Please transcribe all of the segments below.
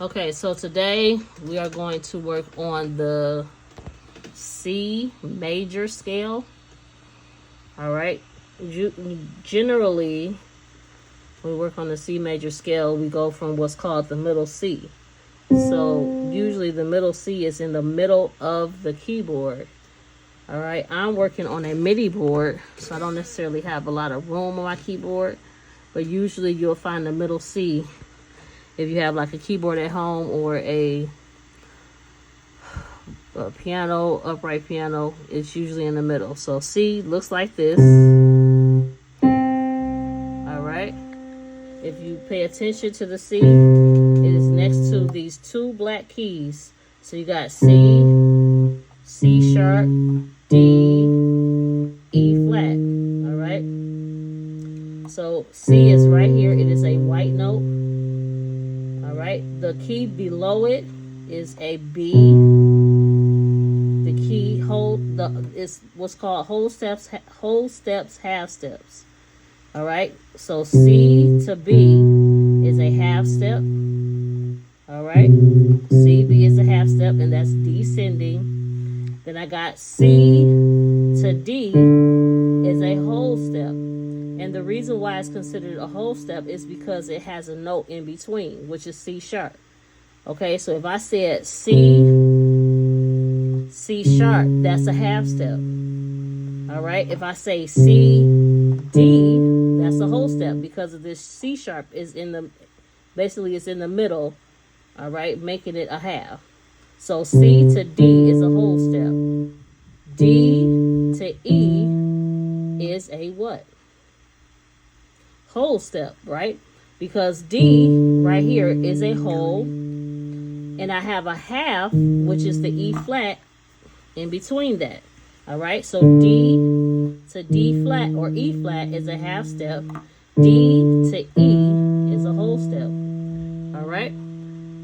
Okay, so today we are going to work on the C major scale. All right. Generally, when we work on the C major scale, we go from what's called the middle C. So usually the middle C is in the middle of the keyboard. All right. I'm working on a MIDI board, so I don't necessarily have a lot of room on my keyboard, but usually you'll find the middle C if you have like a keyboard at home or a piano, upright piano. It's usually in the middle. So C looks like this. All right. If you pay attention to the C, it is next to these two black keys. So you got C, C sharp, D, E flat. All right. So C is right here. It is a white note. All right. The key below it is a B. The key is what's called whole steps, half steps. All right. So C to B is a half step. All right. C, B is a half step, and that's descending. Then I got C to D is a whole step. And the reason why it's considered a whole step is because it has a note in between, which is C sharp. Okay, so if I said C sharp, that's a half step. All right, if I say C, D, that's a whole step because of this C sharp is basically it's in the middle, all right, making it a half. So C to D is a whole step. D to E is a what? Whole step, right? Because D right here is a whole, and I have a half, which is the E flat in between that. All right, so D to D flat or E flat is a half step. D to E is a whole step. All right,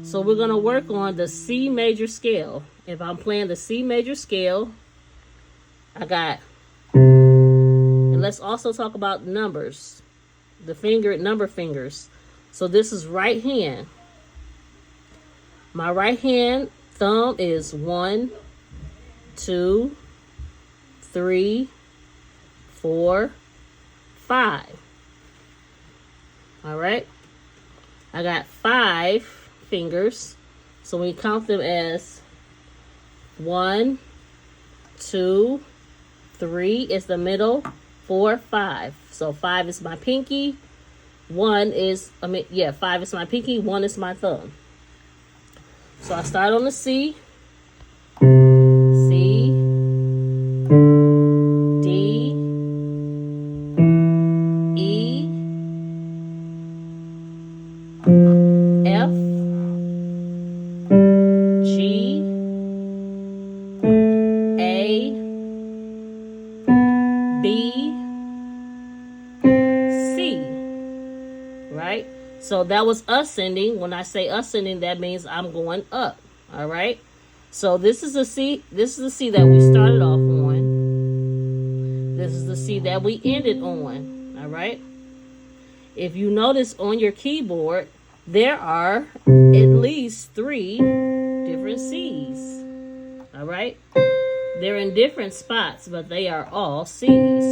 so we're going to work on the C major scale. If I'm playing the C major scale, I got, and let's also talk about numbers, the number fingers. So this is right hand. My right hand thumb is 1, 2, 3, 4, 5. All right. I got 5 fingers. So we count them as 1, 2, 3 is the middle, 4, 5. So 5 is my pinky. 5 is my pinky. 1 is my thumb. So I start on the C. C, D, E, F, G, A, B, C, right? So that was ascending. When I say ascending, that means I'm going up. All right. So this is the C. This is the C that we started off on. This is the C that we ended on. All right. If you notice on your keyboard, there are at least 3 different C's. All right. They're in different spots, but they are all C's.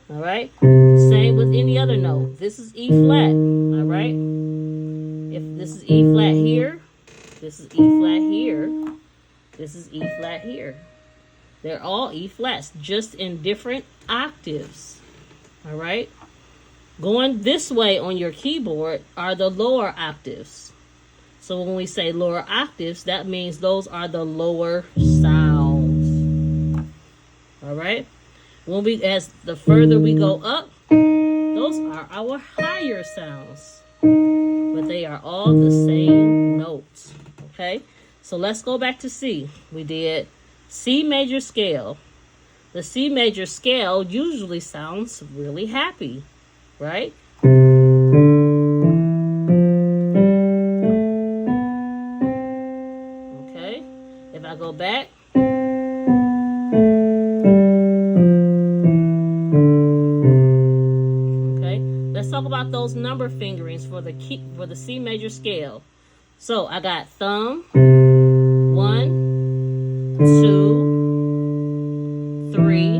All right. Same with any other note. This is E flat. All right. If this is E flat here, this is E flat here, this is E flat here. They're all E flats, just in different octaves. All right. Going this way on your keyboard are the lower octaves. So when we say lower octaves, that means those are the lower sounds. All right. As the further we go up, those are our higher sounds. But they are all the same notes. Okay. So let's go back to C. We did C major scale. The C major scale usually sounds really happy, right? Okay. If I go back, okay, let's talk about those number fingerings for the C major scale. So I got thumb, 1, 2, 3.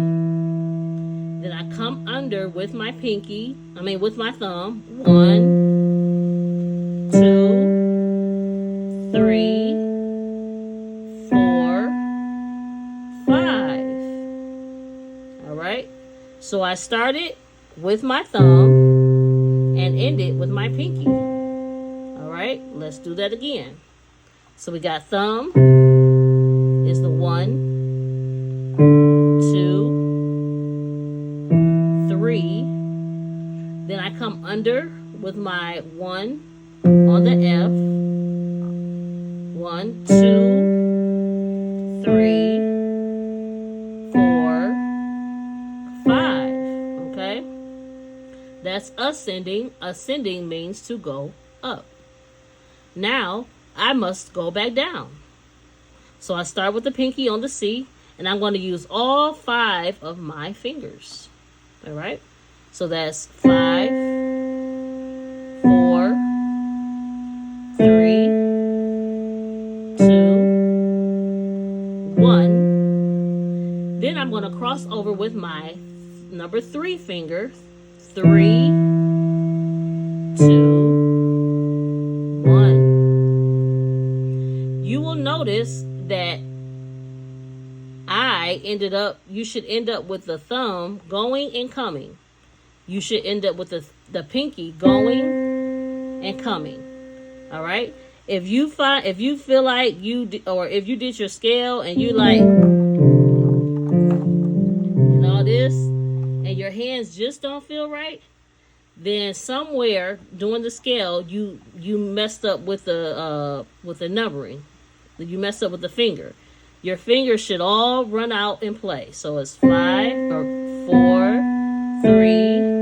Then I come under with my with my thumb. 1, 2, 3, 4, 5. All right. So I started with my thumb and ended with my pinky. All right. Let's do that again. So we got thumb is the 1, 2, 3. Then I come under with my 1 on the F. 1, 2, 3, 4, 5. Okay? That's ascending. Ascending means to go up. Now, I must go back down. So I start with the pinky on the C, and I'm going to use all 5 of my fingers. All right? So that's 5, 4, 3, 2, 1. Then I'm going to cross over with my number 3 finger. 3, 2, 1. You will notice that you should end up with the thumb going and coming. You should end up with the pinky going and coming. All right. If you feel like if you did your scale and you like and all this, and your hands just don't feel right, then somewhere doing the scale you messed up with the numbering. You messed up with the finger. Your fingers should all run out and play. So it's 5 or 4, 3,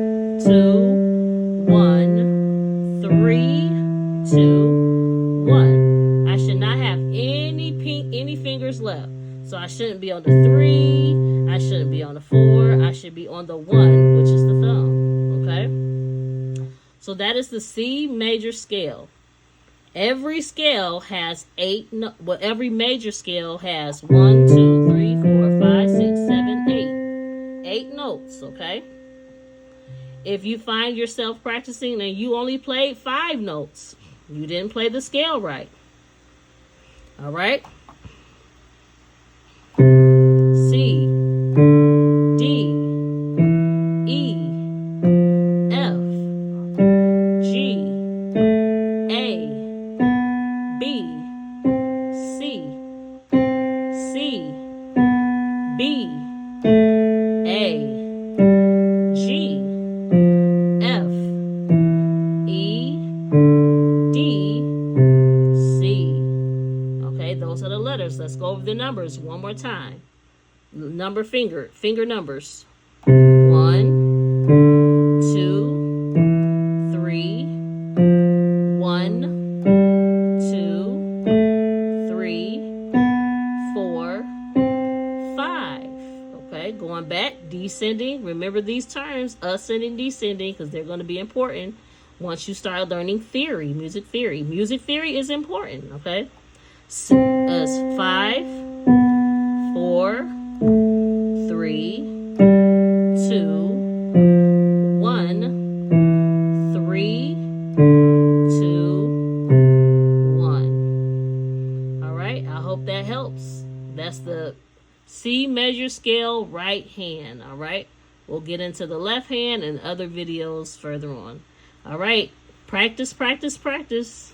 2, 1, 3, 2, 1. I should not have any fingers left. So I shouldn't be on the 3. I shouldn't be on the 4. I should be on the 1, which is the thumb. Okay. So that is the C major scale. Every scale has 8. Every major scale has 1, 2, 3, 4, 5, 6, 7, 8. 8 notes, okay? If you find yourself practicing and you only played 5 notes, you didn't play the scale right. All right? C, D, E, F, G, A, B, C, C, B, A, G, F, E, D, C. Okay, those are the letters. Let's go over the numbers one more time. Finger numbers. 1, 2, 3, 1, 2, 3, 4, 5. Okay, going back, descending. Remember these terms, ascending, descending, because they're going to be important once you start learning theory, music theory. Music theory is important, okay? As 5, 4, 3, 2, 1, 3, 2, 1. All right, I hope that helps. That's the C major scale right hand. All right, we'll get into the left hand and other videos further on. All right, practice, practice, practice.